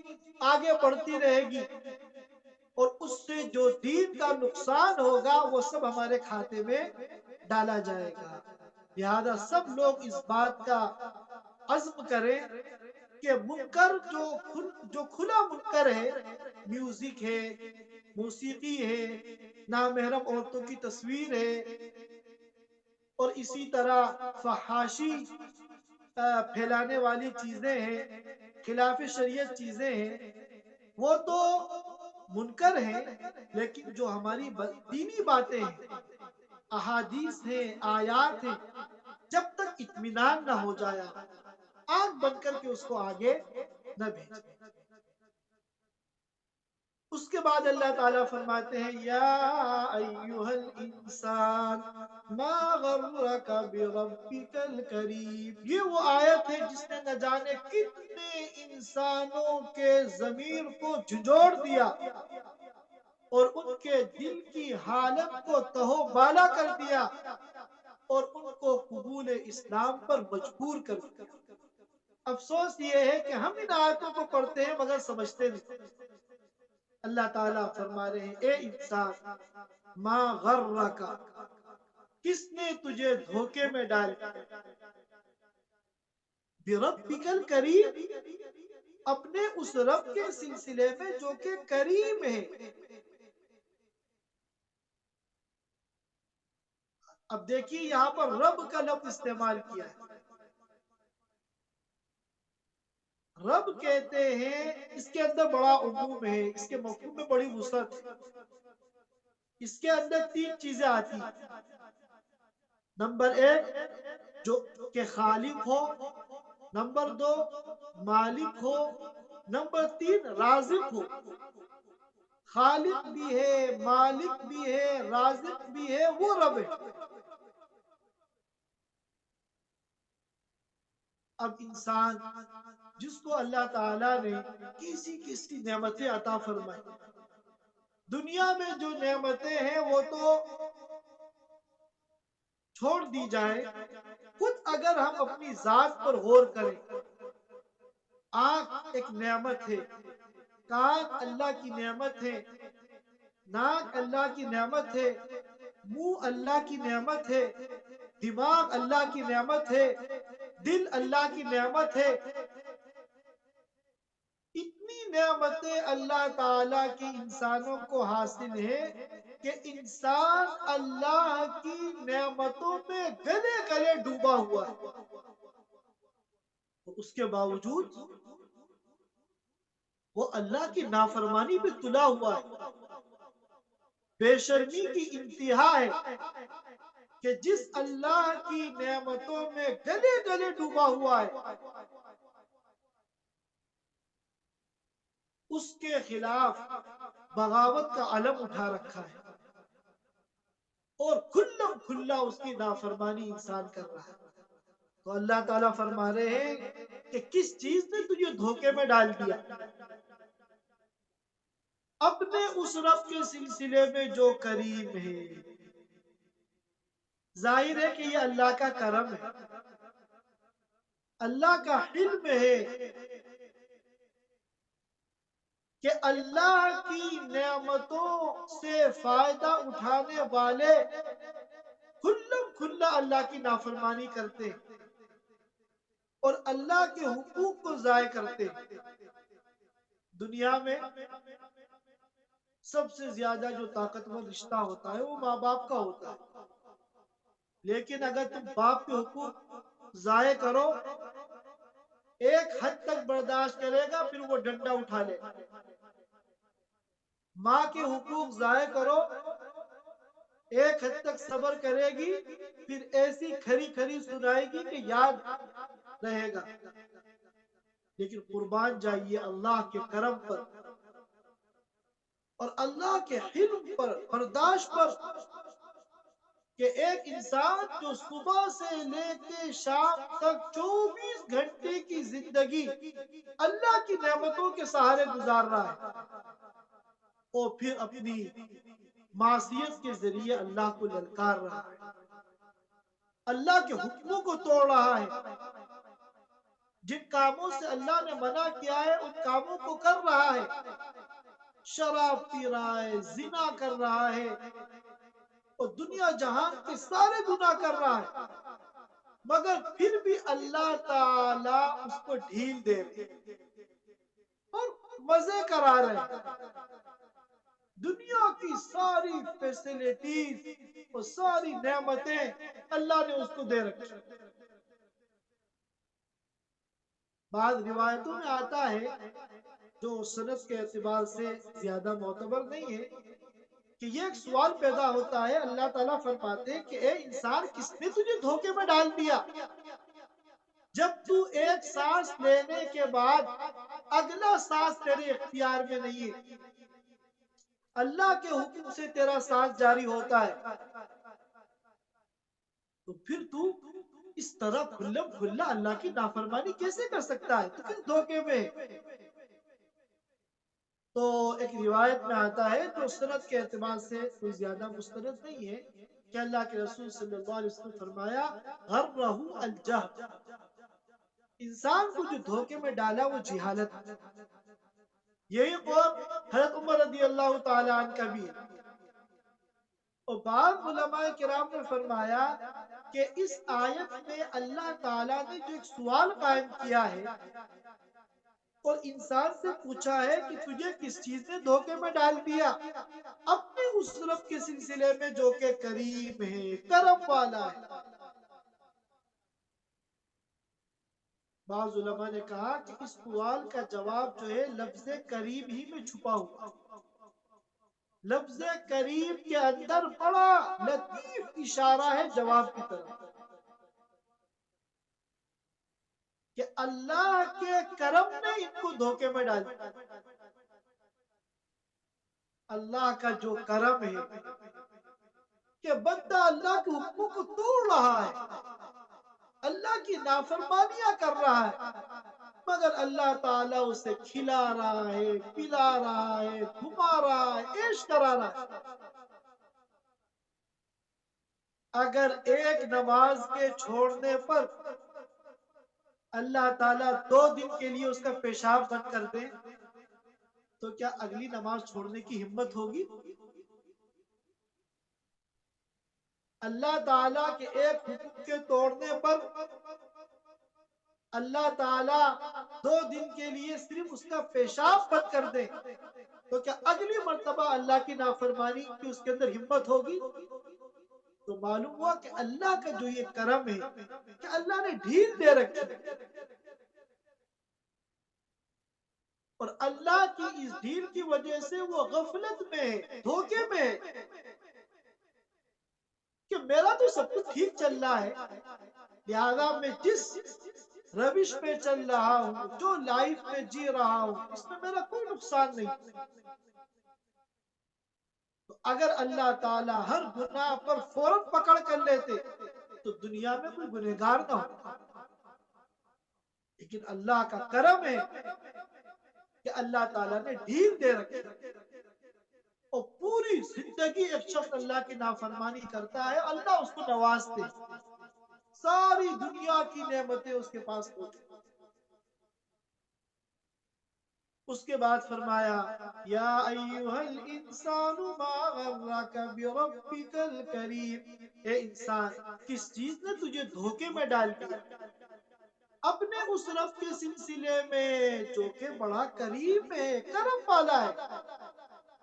آگے بڑھتی رہے گی اور اس سے جو دین کا نقصان ہوگا وہ سب ہمارے کھاتے میں ڈالا جائے گا. لہذا سب لوگ اس بات کا عزم کریں کہ منکر جو کھلا منکر ہے، میوزک ہے، موسیقی ہے، نامحرم عورتوں کی تصویر ہے، اور اسی طرح فحاشی پھیلانے والی چیزیں ہیں، خلاف شریعت چیزیں ہیں، وہ تو منکر ہیں. لیکن جو ہماری دینی باتیں ہیں، احادیث ہیں، آیات ہیں، جب تک اطمینان نہ ہو جایا آنکھ بند کر کے اس کو آگے نہ بھیجیں. اس کے بعد اللہ تعالیٰ فرماتے ہیں یا ایوہ الانسان ما غرک بربک الکریم. یہ وہ آیت ہے جس نے نہ جانے کتنے انسانوں کے ضمیر کو جھنجھوڑ دیا اور ان کے دل کی حالت کو تہو بالا کر دیا اور ان کو قبول اسلام پر مجبور کر دیا. افسوس یہ ہے کہ ہم ان آیتوں کو پڑھتے ہیں مگر سمجھتے نہیں. اللہ تعالیٰ فرما رہے ہیں اے انسان ما غرک، کس نے تجھے دھوکے میں ڈال دیا، بربک الکریم، اپنے اس رب کے سلسلے میں جو کہ کریم ہے. اب دیکھیے یہاں پر رب کا لفظ استعمال کیا ہے. رب کہتے ہیں اس کے اندر بڑا عموم ہے، اس کے مفہوم میں بڑی وسعت ہے. اس کے اندر تین چیزیں آتی ہیں. نمبر ایک جو کہ خالق ہو، نمبر دو مالک ہو، نمبر تین رازق ہو. خالق بھی ہے، مالک بھی ہے، رازق بھی ہے، وہ رب ہے. اب انسان جس کو اللہ تعالیٰ نے کسی کسی نعمتیں عطا فرمائی، دنیا میں جو نعمتیں ہیں وہ تو چھوڑ دی جائے، خود اگر ہم اپنی ذات پر غور کریں، آنکھ ایک نعمت ہے، کان اللہ کی نعمت ہے، ناک اللہ کی نعمت ہے، منہ اللہ کی نعمت ہے، دماغ اللہ کی نعمت ہے، دل اللہ کی نعمت ہے. اتنی نعمتیں اللہ تعالیٰ کی انسانوں کو حاصل ہے کہ انسان اللہ کی نعمتوں میں گلے گلے ڈوبا ہوا ہے. اس کے باوجود وہ اللہ کی نافرمانی پہ تلا ہوا ہے. بے شرمی کی انتہا ہے کہ جس اللہ کی نعمتوں میں گلے گلے ڈوبا ہوا ہے اس کے خلاف بغاوت کا علم اٹھا رکھا ہے اور کھلم کھلا اس کی نافرمانی انسان کر رہا ہے. تو اللہ تعالیٰ فرما رہے ہیں کہ کس چیز نے تجھے دھوکے میں ڈال دیا، اپنے اس رب کے سلسلے میں جو کریم ہے. ظاہر ہے کہ یہ اللہ کا کرم ہے، اللہ کا حلم ہے کہ اللہ کی نعمتوں سے فائدہ اٹھانے والے کھلم کھلا اللہ کی نافرمانی کرتے اور اللہ کے حقوق کو ضائع کرتے. دنیا میں سب سے زیادہ جو طاقتور رشتہ ہوتا ہے وہ ماں باپ کا ہوتا ہے، لیکن اگر تم باپ کے حقوق ضائع کرو ایک حد تک برداشت کرے گا، پھر وہ ڈنڈا اٹھا لے گا. ماں کے حقوق ضائع کرو ایک حد تک صبر کرے گی، پھر ایسی کھری کھری سنائے گی کہ یاد رہے گا. لیکن قربان جائیے اللہ کے کرم پر اور اللہ کے حلم پر، برداشت پر، کہ ایک انسان جو صبح سے لے کے شام تک 24 گھنٹے کی زندگی اللہ کی نعمتوں کے سہارے گزار رہا ہے اور پھر اپنی معصیت کے ذریعے اللہ کو للکار رہا ہے، اللہ کے حکموں کو توڑ رہا ہے، جن کاموں سے اللہ نے منع کیا ہے ان کاموں کو کر رہا ہے، شراب پی رہا ہے، زنا کر رہا ہے اور دنیا جہان کے سارے گناہ کر رہا ہے، مگر پھر بھی اللہ تعالی اس کو ڈھیل دے رہے اور مزے کرا رہے. دنیا کی ساری فیسلٹیز اور ساری نعمتیں اللہ نے اس کو دے رکھی. بعض روایتوں میں آتا ہے جو سند کے اعتبار سے زیادہ معتبر نہیں ہے کہ یہ ایک سوال پیدا ہوتا ہے. اللہ تعالیٰ فرماتے ہیں کہ اے انسان کس نے تجھے دھوکے میں ڈال دیا، جب تو ایک سانس لینے کے بعد اگلا سانس تیرے اختیار میں نہیں ہے، اللہ کے حکم سے تیرا ساتھ جاری ہوتا ہے، تو پھر تو اس طرح کھلم کھلا اللہ کی نافرمانی کیسے کر سکتا ہے؟ تو کس دھوکے میں؟ تو ایک روایت میں آتا ہے جو سند کے اعتبار سے کوئی زیادہ مستند نہیں ہے کہ اللہ کے رسول صلی اللہ علیہ وسلم نے فرمایا غرہ الجہل، انسان کو جو دھوکے میں ڈالا وہ جہالت۔ یہی قول حضرت عمر رضی اللہ تعالی عنہ کا بھی ہے، اور بعض علماء کرام نے فرمایا کہ اس آیت میں اللہ تعالیٰ نے جو ایک سوال قائم کیا ہے اور انسان سے پوچھا ہے کہ تجھے کس چیز نے دھوکے میں ڈال دیا، اپنے اس رب کے سلسلے میں جو کہ کریم ہے، کرم والا ہے۔ بعض علماء نے کہا کہ اس سوال کا جواب جو ہے لفظ کریم ہی میں چھپا ہوا ہے۔ لفظ کریم کے اندر بڑا لطیف اشارہ ہے جواب کی طرف، کہ اللہ کے کرم نے ان کو دھوکے میں ڈال دیا۔ اللہ کا جو کرم ہے کہ بندہ اللہ کے حکموں کو توڑ رہا ہے، اللہ کی نافرمانیاں کر رہا ہے، مگر اللہ تعالیٰ اسے کھلا رہا ہے، پلا رہا ہے، گھما رہا ہے، عیش کرا رہا ہے۔ اگر ایک نماز کے چھوڑنے پر اللہ تعالیٰ 2 دن کے لیے اس کا پیشاب بند کر دے تو کیا اگلی نماز چھوڑنے کی ہمت ہوگی؟ اللہ تعالیٰ کے ایک حکم کے توڑنے پر اللہ تعالیٰ 2 دن کے لیے صرف اس کا پیشاب بند کر دے تو کیا اگلی مرتبہ اللہ کی نافرمانی کی اس کے اندر ہمت ہوگی؟ تو معلوم ہوا کہ اللہ کا جو یہ کرم ہے کہ اللہ نے ڈھیل دے رکھی، اور اللہ کی اس ڈھیل کی وجہ سے وہ غفلت میں، دھوکے میں، کہ میرا تو سب کچھ ٹھیک چل رہا ہے، لہذا میں جس روش پہ چل رہا ہوں، جو لائف میں جی رہا ہوں، اس میں میرا کوئی نقصان نہیں۔ تو اگر اللہ تعالیٰ ہر گناہ پر فوراً پکڑ کر لیتے تو دنیا میں کوئی گنہگار نہ ہو، لیکن اللہ کا کرم ہے کہ اللہ تعالیٰ نے ڈھیل دے رکھی، اور پوری زندگی ایک شخص اللہ کی نافرمانی کرتا ہے، اللہ اس کو نوازتے، ساری دنیا کی نعمتیں اس کے پاس پہنچتی۔ اس کے بعد فرمایا یا ایوہ الانسان ما غرک بربک الکریم، اے انسان کس چیز نے تجھے دھوکے میں ڈال دیا اپنے اس رب کے سلسلے میں جو کہ بڑا کریم ہے، کرم والا ہے۔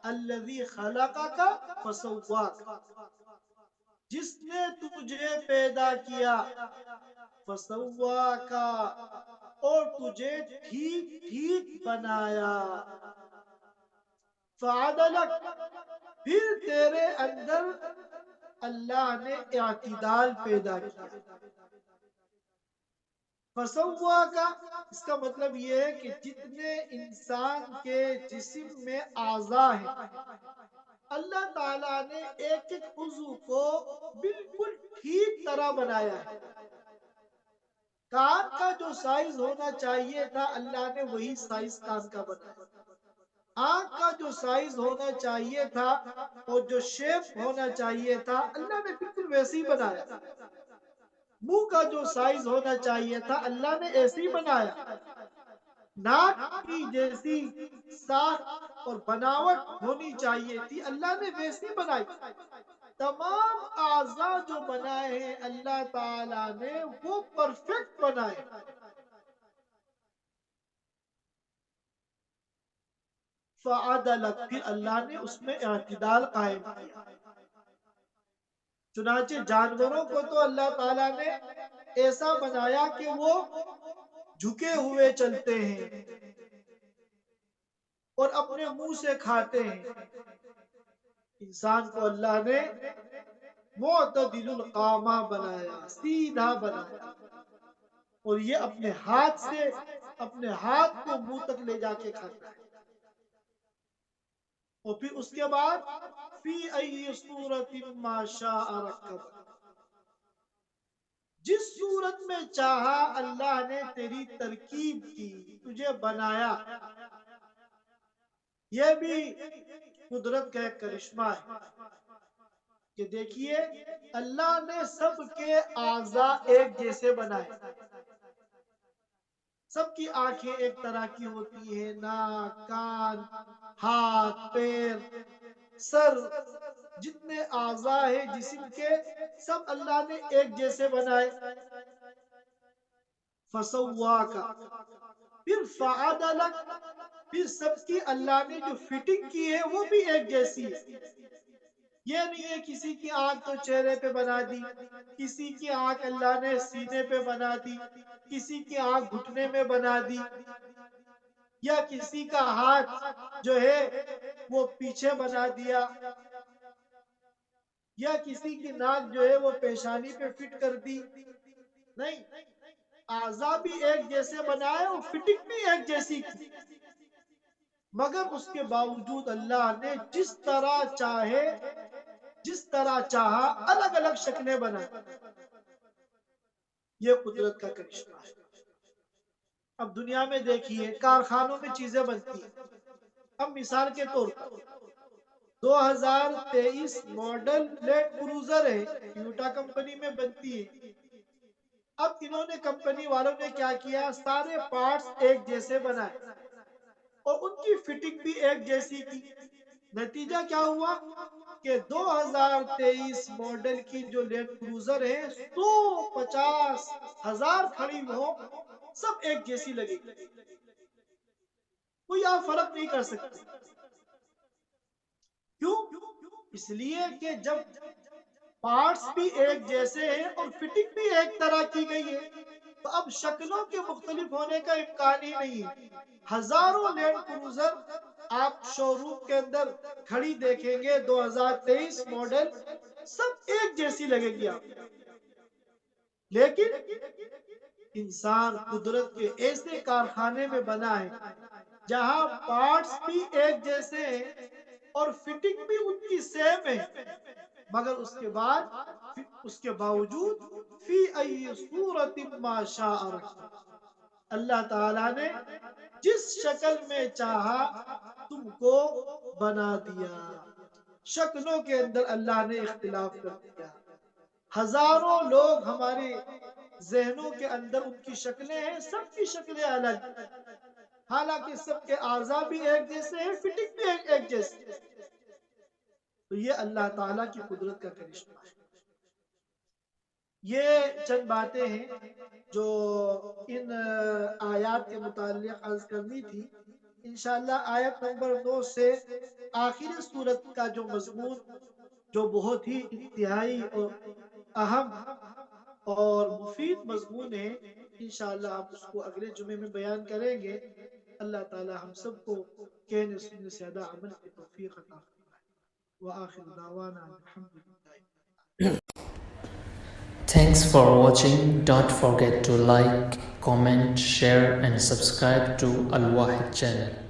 الذی خلقک فسواک، جس نے تجھے پیدا کیا، فسواک، اور تجھے ٹھیک ٹھیک بنایا، فعدلک، پھر تیرے اندر اللہ نے اعتدال پیدا کیا۔ فسواک، اس کا مطلب یہ ہے کہ جتنے انسان کے جسم میں اعضاء ہیں، اللہ تعالیٰ نے ایک ایک عضو کو بالکل ٹھیک طرح بنایا ہے۔ کان کا جو سائز ہونا چاہیے تھا اللہ نے وہی سائز کان کا بنایا، آنکھ کا جو سائز ہونا چاہیے تھا اور جو شیپ ہونا چاہیے تھا اللہ نے بالکل ویسے ہی بنایا، منہ کا جو سائز ہونا چاہیے تھا اللہ نے ایسے ہی بنایا، ناک کی جیسی ساخت اور بناوٹ ہونی چاہیے تھی اللہ نے ویسی بنائی۔ تمام اعضاء جو بنائے ہیں اللہ تعالیٰ نے وہ پرفیکٹ بنائے۔ فعدلک، پھر اللہ نے اس میں اعتدال قائم کیا۔ چنانچہ جانوروں کو تو اللہ تعالیٰ نے ایسا بنایا کہ وہ جھکے ہوئے چلتے ہیں اور اپنے منہ سے کھاتے ہیں، انسان کو اللہ نے معتدل القامہ بنایا، سیدھا بنایا، اور یہ اپنے ہاتھ سے اپنے ہاتھ کو منہ تک لے جا کے کھاتا ہے۔ اور پھر اس کے بعد فی ای صورت ما شاء رکب، جس صورت میں چاہا اللہ نے تیری ترکیب کی، تجھے بنایا. یہ بھی قدرت کا ایک کرشمہ ہے کہ دیکھیے اللہ نے سب کے اعضاء ایک جیسے بنائے. سب کی آنکھیں ایک طرح کی ہوتی ہیں، ناک، کان، ہاتھ، پیر، سر، جتنے اعضاء ہیں جسم کے سب اللہ نے ایک جیسے بنائے. فسواک، پھر فعدلک، پھر سب کی اللہ نے جو فٹنگ کی ہے وہ بھی ایک جیسی ہے. یہ نہیں ہے کسی کی آنکھ تو چہرے پہ بنا دی، کسی کی آنکھ اللہ نے سینے پہ بنا دی، کسی کی آنکھ گھٹنے میں بنا دی، یا کسی کا ہاتھ جو ہے وہ پیچھے بنا دیا، یا کسی کی ناک جو ہے وہ پیشانی پہ فٹ کر دی. نہیں، اعضاء بھی ایک جیسے بنائے اور فٹنگ بھی ایک جیسی کی، مگر اس کے باوجود اللہ نے جس طرح چاہے، جس طرح چاہا الگ الگ شکلیں بنائے. یہ قدرت کا کرشمہ ہے. اب دنیا میں دیکھیے کارخانوں میں چیزیں بنتی ہیں. اب مثال کے طور پر 2023 ماڈل لینڈ کروزر ہے، ٹویوٹا کمپنی میں بنتی ہے. اب انہوں نے کمپنی والوں نے کیا کیا، سارے پارٹس ایک جیسے بنائے اور ان کی فٹنگ بھی ایک جیسی کی. نتیجہ کیا ہوا کہ 2023 ماڈل کی جو لینڈ کروزر ہے 150,000 کھڑی ہو، سب ایک جیسی لگے گی. کوئی آپ فرق نہیں کر سکتے. کیوں؟ اس لیے کہ جب پارٹس بھی ایک جیسے ہیں اور فٹنگ بھی ایک طرح کی گئی ہے تو اب شکلوں کے مختلف ہونے کا امکان ہی نہیں ہے. ہزاروں لینڈ کروزر آپ شو روم کے اندر کھڑی دیکھیں گے 2023 ماڈل، سب ایک جیسی لگے گی آپ. لیکن انسان قدرت کے ایسے کارخانے میں بنا ہے جہاں پارٹس بھی ایک جیسے ہیں اور فٹنگ بھی ان کی سیم ہے، مگر اس کے باوجود فی ای صورت ما شاء رکب، اللہ تعالیٰ نے جس شکل میں چاہا تم کو بنا دیا. شکلوں کے اندر اللہ نے اختلاف کر دیا. ہزاروں لوگ ہمارے ذہنوں کے اندر ان کی شکلیں ہیں، سب کی شکلیں الگ، حالانکہ سب کے اعضاء بھی ایک جیسے ہیں، فٹنگ بھی ایک جیسی. تو یہ اللہ تعالیٰ کی قدرت کا کرشمہ ہے. یہ چند باتیں ہیں جو ان آیات کے متعلق عرض کرنی تھی. انشاءاللہ آیت نمبر 9 سے آخری صورت کا جو مضمون، جو بہت ہی انتہائی اور اہم اور مفید مضمون ہے، انشاءاللہ ہم اس کو اگلے جمعے میں بیان کریں گے. اللہ تعالی ہم سب کو کہنے سننے سے زیادہ عمل کی توفیق عطا فرمائے. وآخر دعوانا الحمدللہ. Thanks for watching. Don't forget to like, comment, share and subscribe to Al Wahid channel.